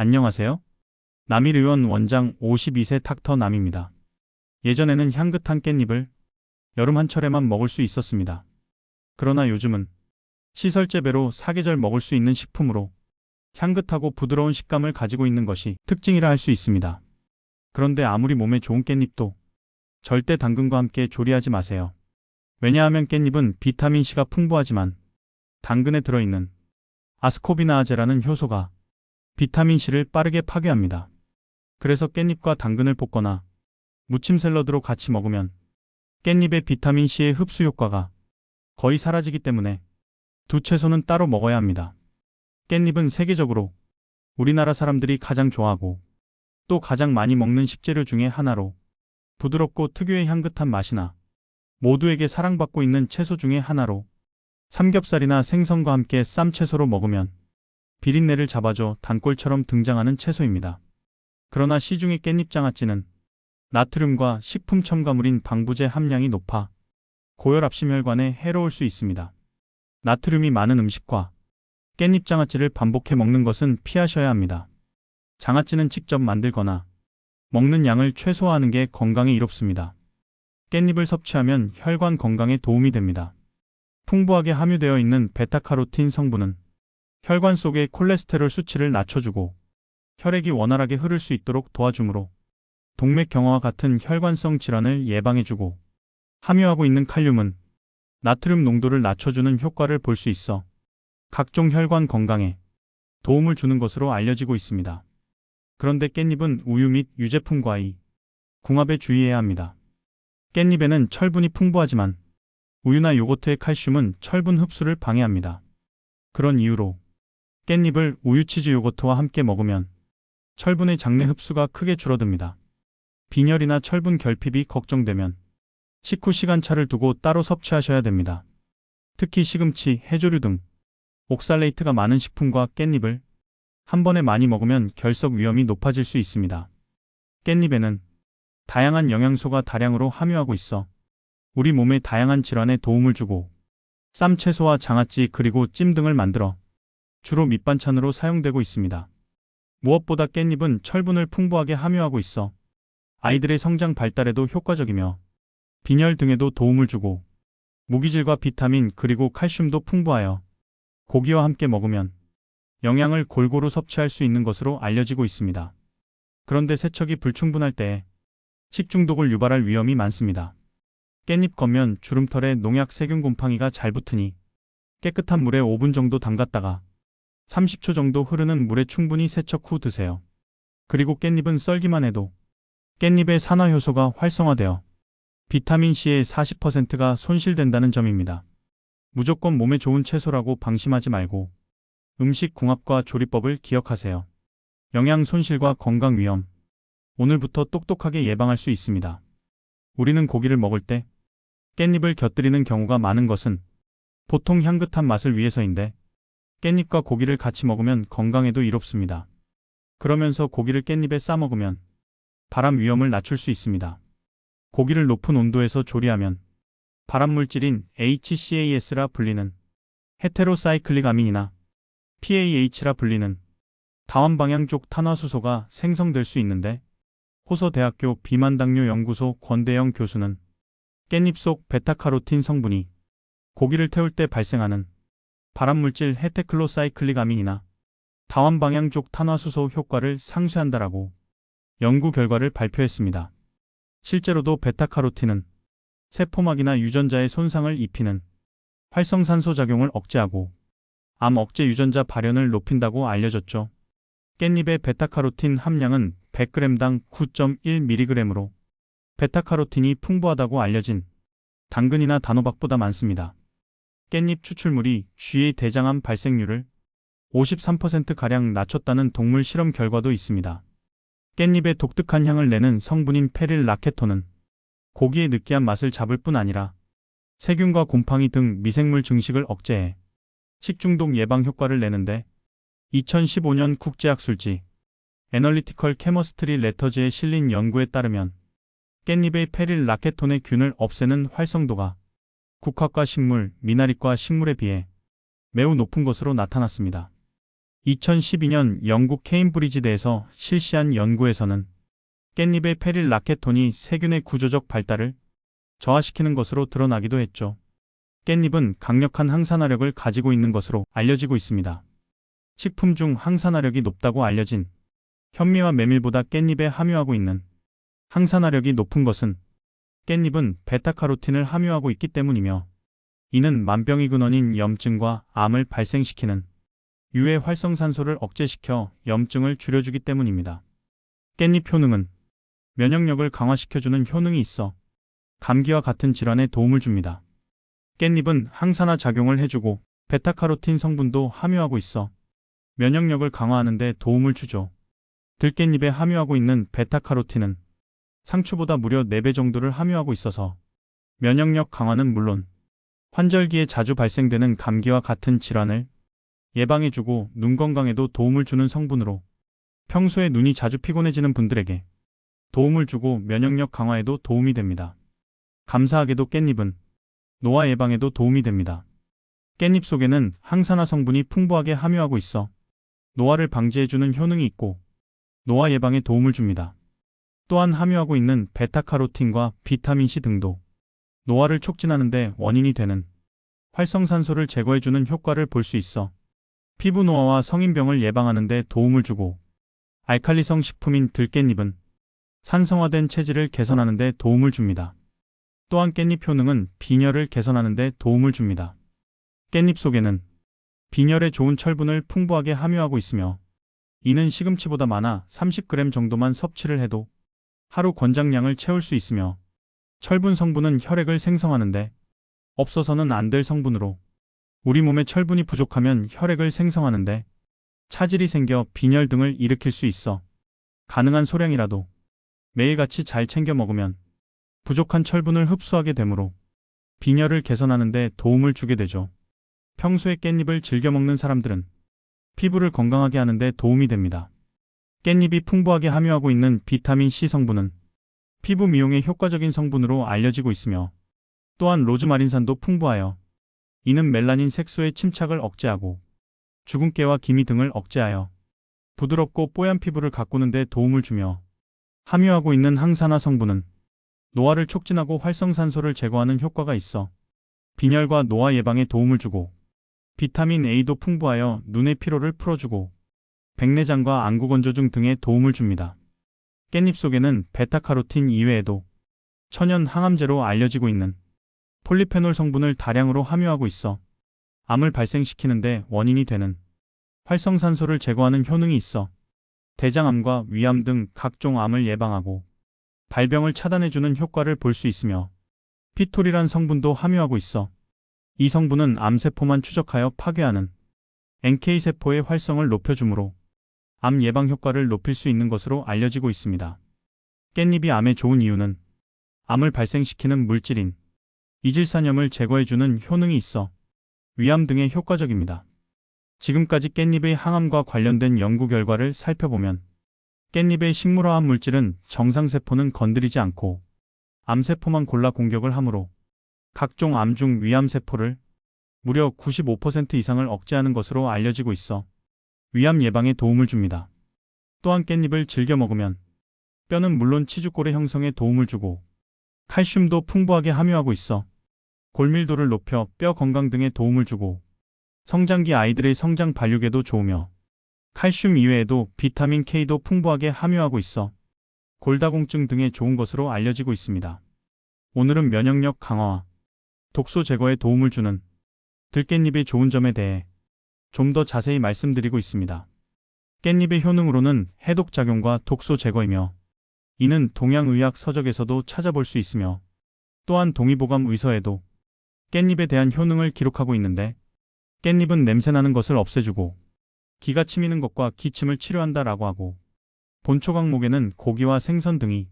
안녕하세요. 남일의원 원장 52세 닥터 남입니다. 예전에는 향긋한 깻잎을 여름 한철에만 먹을 수 있었습니다. 그러나 요즘은 시설재배로 사계절 먹을 수 있는 식품으로 향긋하고 부드러운 식감을 가지고 있는 것이 특징이라 할 수 있습니다. 그런데 아무리 몸에 좋은 깻잎도 절대 당근과 함께 조리하지 마세요. 왜냐하면 깻잎은 비타민C가 풍부하지만 당근에 들어있는 아스코비나아제라는 효소가 비타민C를 빠르게 파괴합니다. 그래서 깻잎과 당근을 볶거나 무침 샐러드로 같이 먹으면 깻잎의 비타민C의 흡수 효과가 거의 사라지기 때문에 두 채소는 따로 먹어야 합니다. 깻잎은 세계적으로 우리나라 사람들이 가장 좋아하고 또 가장 많이 먹는 식재료 중에 하나로 부드럽고 특유의 향긋한 맛이나 모두에게 사랑받고 있는 채소 중에 하나로 삼겹살이나 생선과 함께 쌈채소로 먹으면 비린내를 잡아줘 단골처럼 등장하는 채소입니다. 그러나 시중의 깻잎장아찌는 나트륨과 식품 첨가물인 방부제 함량이 높아 고혈압 심혈관에 해로울 수 있습니다. 나트륨이 많은 음식과 깻잎장아찌를 반복해 먹는 것은 피하셔야 합니다. 장아찌는 직접 만들거나 먹는 양을 최소화하는 게 건강에 이롭습니다. 깻잎을 섭취하면 혈관 건강에 도움이 됩니다. 풍부하게 함유되어 있는 베타카로틴 성분은 혈관 속의 콜레스테롤 수치를 낮춰주고 혈액이 원활하게 흐를 수 있도록 도와주므로 동맥경화와 같은 혈관성 질환을 예방해주고, 함유하고 있는 칼륨은 나트륨 농도를 낮춰주는 효과를 볼 수 있어 각종 혈관 건강에 도움을 주는 것으로 알려지고 있습니다. 그런데 깻잎은 우유 및 유제품과의 궁합에 주의해야 합니다. 깻잎에는 철분이 풍부하지만 우유나 요거트의 칼슘은 철분 흡수를 방해합니다. 그런 이유로 깻잎을 우유 치즈 요거트와 함께 먹으면 철분의 장내 흡수가 크게 줄어듭니다. 빈혈이나 철분 결핍이 걱정되면 식후 시간차를 두고 따로 섭취하셔야 됩니다. 특히 시금치, 해조류 등 옥살레이트가 많은 식품과 깻잎을 한 번에 많이 먹으면 결석 위험이 높아질 수 있습니다. 깻잎에는 다양한 영양소가 다량으로 함유하고 있어 우리 몸의 다양한 질환에 도움을 주고 쌈채소와 장아찌 그리고 찜 등을 만들어 주로 밑반찬으로 사용되고 있습니다. 무엇보다 깻잎은 철분을 풍부하게 함유하고 있어 아이들의 성장 발달에도 효과적이며 빈혈 등에도 도움을 주고 무기질과 비타민 그리고 칼슘도 풍부하여 고기와 함께 먹으면 영양을 골고루 섭취할 수 있는 것으로 알려지고 있습니다. 그런데 세척이 불충분할 때에 식중독을 유발할 위험이 많습니다. 깻잎 겉면 주름털에 농약 세균 곰팡이가 잘 붙으니 깨끗한 물에 5분 정도 담갔다가 30초 정도 흐르는 물에 충분히 세척 후 드세요. 그리고 깻잎은 썰기만 해도 깻잎의 산화효소가 활성화되어 비타민C의 40%가 손실된다는 점입니다. 무조건 몸에 좋은 채소라고 방심하지 말고 음식 궁합과 조리법을 기억하세요. 영양 손실과 건강 위험, 오늘부터 똑똑하게 예방할 수 있습니다. 우리는 고기를 먹을 때 깻잎을 곁들이는 경우가 많은 것은 보통 향긋한 맛을 위해서인데 깻잎과 고기를 같이 먹으면 건강에도 이롭습니다. 그러면서 고기를 깻잎에 싸 먹으면 발암 위험을 낮출 수 있습니다. 고기를 높은 온도에서 조리하면 발암물질인 HCAS라 불리는 헤테로사이클릭 아민이나 PAH라 불리는 다원방향족 탄화수소가 생성될 수 있는데 호서대학교 비만당뇨 연구소 권대영 교수는 깻잎 속 베타카로틴 성분이 고기를 태울 때 발생하는 발암물질 헤테클로사이클릭 아민이나 다원방향족 탄화수소 효과를 상쇄한다라고 연구 결과를 발표했습니다. 실제로도 베타카로틴은 세포막이나 유전자에 손상을 입히는 활성산소 작용을 억제하고 암 억제 유전자 발현을 높인다고 알려졌죠. 깻잎의 베타카로틴 함량은 100g당 9.1mg으로 베타카로틴이 풍부하다고 알려진 당근이나 단호박보다 많습니다. 깻잎 추출물이 쥐의 대장암 발생률을 53%가량 낮췄다는 동물 실험 결과도 있습니다. 깻잎의 독특한 향을 내는 성분인 페릴 라케톤은 고기의 느끼한 맛을 잡을 뿐 아니라 세균과 곰팡이 등 미생물 증식을 억제해 식중독 예방 효과를 내는데 2015년 국제학술지 애널리티컬 케머스트리 레터즈에 실린 연구에 따르면 깻잎의 페릴 라케톤의 균을 없애는 활성도가 국화과 식물, 미나리과 식물에 비해 매우 높은 것으로 나타났습니다. 2012년 영국 케임브리지대에서 실시한 연구에서는 깻잎의 페릴 라케톤이 세균의 구조적 발달을 저하시키는 것으로 드러나기도 했죠. 깻잎은 강력한 항산화력을 가지고 있는 것으로 알려지고 있습니다. 식품 중 항산화력이 높다고 알려진 현미와 메밀보다 깻잎에 함유하고 있는 항산화력이 높은 것은 깻잎은 베타카로틴을 함유하고 있기 때문이며, 이는 만병의 근원인 염증과 암을 발생시키는 유해 활성산소를 억제시켜 염증을 줄여주기 때문입니다. 깻잎 효능은 면역력을 강화시켜주는 효능이 있어 감기와 같은 질환에 도움을 줍니다. 깻잎은 항산화 작용을 해주고 베타카로틴 성분도 함유하고 있어 면역력을 강화하는 데 도움을 주죠. 들깻잎에 함유하고 있는 베타카로틴은 상추보다 무려 4배 정도를 함유하고 있어서 면역력 강화는 물론 환절기에 자주 발생되는 감기와 같은 질환을 예방해주고 눈 건강에도 도움을 주는 성분으로 평소에 눈이 자주 피곤해지는 분들에게 도움을 주고 면역력 강화에도 도움이 됩니다. 감사하게도 깻잎은 노화 예방에도 도움이 됩니다. 깻잎 속에는 항산화 성분이 풍부하게 함유하고 있어 노화를 방지해주는 효능이 있고 노화 예방에 도움을 줍니다. 또한 함유하고 있는 베타카로틴과 비타민C 등도 노화를 촉진하는 데 원인이 되는 활성산소를 제거해주는 효과를 볼 수 있어 피부 노화와 성인병을 예방하는 데 도움을 주고, 알칼리성 식품인 들깻잎은 산성화된 체질을 개선하는 데 도움을 줍니다. 또한 깻잎 효능은 빈혈을 개선하는 데 도움을 줍니다. 깻잎 속에는 빈혈에 좋은 철분을 풍부하게 함유하고 있으며, 이는 시금치보다 많아 30g 정도만 섭취를 해도 하루 권장량을 채울 수 있으며, 철분 성분은 혈액을 생성하는데 없어서는 안 될 성분으로 우리 몸에 철분이 부족하면 혈액을 생성하는데 차질이 생겨 빈혈 등을 일으킬 수 있어 가능한 소량이라도 매일같이 잘 챙겨 먹으면 부족한 철분을 흡수하게 되므로 빈혈을 개선하는 데 도움을 주게 되죠. 평소에 깻잎을 즐겨 먹는 사람들은 피부를 건강하게 하는 데 도움이 됩니다. 깻잎이 풍부하게 함유하고 있는 비타민C 성분은 피부 미용에 효과적인 성분으로 알려지고 있으며, 또한 로즈마린산도 풍부하여 이는 멜라닌 색소의 침착을 억제하고 주근깨와 기미 등을 억제하여 부드럽고 뽀얀 피부를 가꾸는 데 도움을 주며, 함유하고 있는 항산화 성분은 노화를 촉진하고 활성산소를 제거하는 효과가 있어 빈혈과 노화 예방에 도움을 주고, 비타민 A도 풍부하여 눈의 피로를 풀어주고 백내장과 안구건조증 등에 도움을 줍니다. 깻잎 속에는 베타카로틴 이외에도 천연 항암제로 알려지고 있는 폴리페놀 성분을 다량으로 함유하고 있어 암을 발생시키는 데 원인이 되는 활성산소를 제거하는 효능이 있어 대장암과 위암 등 각종 암을 예방하고 발병을 차단해주는 효과를 볼 수 있으며, 피톨이란 성분도 함유하고 있어 이 성분은 암세포만 추적하여 파괴하는 NK세포의 활성을 높여주므로 암 예방 효과를 높일 수 있는 것으로 알려지고 있습니다. 깻잎이 암에 좋은 이유는 암을 발생시키는 물질인 이질산염을 제거해주는 효능이 있어 위암 등에 효과적입니다. 지금까지 깻잎의 항암과 관련된 연구 결과를 살펴보면 깻잎의 식물화합 물질은 정상세포는 건드리지 않고 암세포만 골라 공격을 하므로 각종 암 중 위암세포를 무려 95% 이상을 억제하는 것으로 알려지고 있어 위암 예방에 도움을 줍니다. 또한 깻잎을 즐겨 먹으면 뼈는 물론 치주골의 형성에 도움을 주고 칼슘도 풍부하게 함유하고 있어 골밀도를 높여 뼈 건강 등에 도움을 주고 성장기 아이들의 성장 발육에도 좋으며, 칼슘 이외에도 비타민 K도 풍부하게 함유하고 있어 골다공증 등에 좋은 것으로 알려지고 있습니다. 오늘은 면역력 강화와 독소 제거에 도움을 주는 들깻잎의 좋은 점에 대해 좀 더 자세히 말씀드리고 있습니다. 깻잎의 효능으로는 해독작용과 독소 제거이며, 이는 동양의학 서적에서도 찾아볼 수 있으며, 또한 동의보감 의서에도 깻잎에 대한 효능을 기록하고 있는데, 깻잎은 냄새나는 것을 없애주고 기가 치미는 것과 기침을 치료한다라고 하고, 본초 강목에는 고기와 생선 등이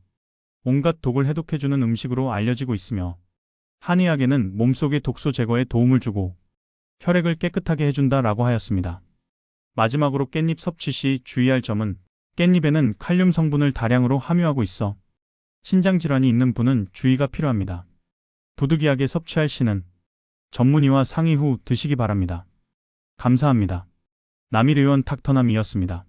온갖 독을 해독해주는 음식으로 알려지고 있으며, 한의학에는 몸속의 독소 제거에 도움을 주고 혈액을 깨끗하게 해준다라고 하였습니다. 마지막으로 깻잎 섭취 시 주의할 점은 깻잎에는 칼륨 성분을 다량으로 함유하고 있어 신장 질환이 있는 분은 주의가 필요합니다. 부득이하게 섭취할 시는 전문의와 상의 후 드시기 바랍니다. 감사합니다. 남일의원 탁터남이었습니다.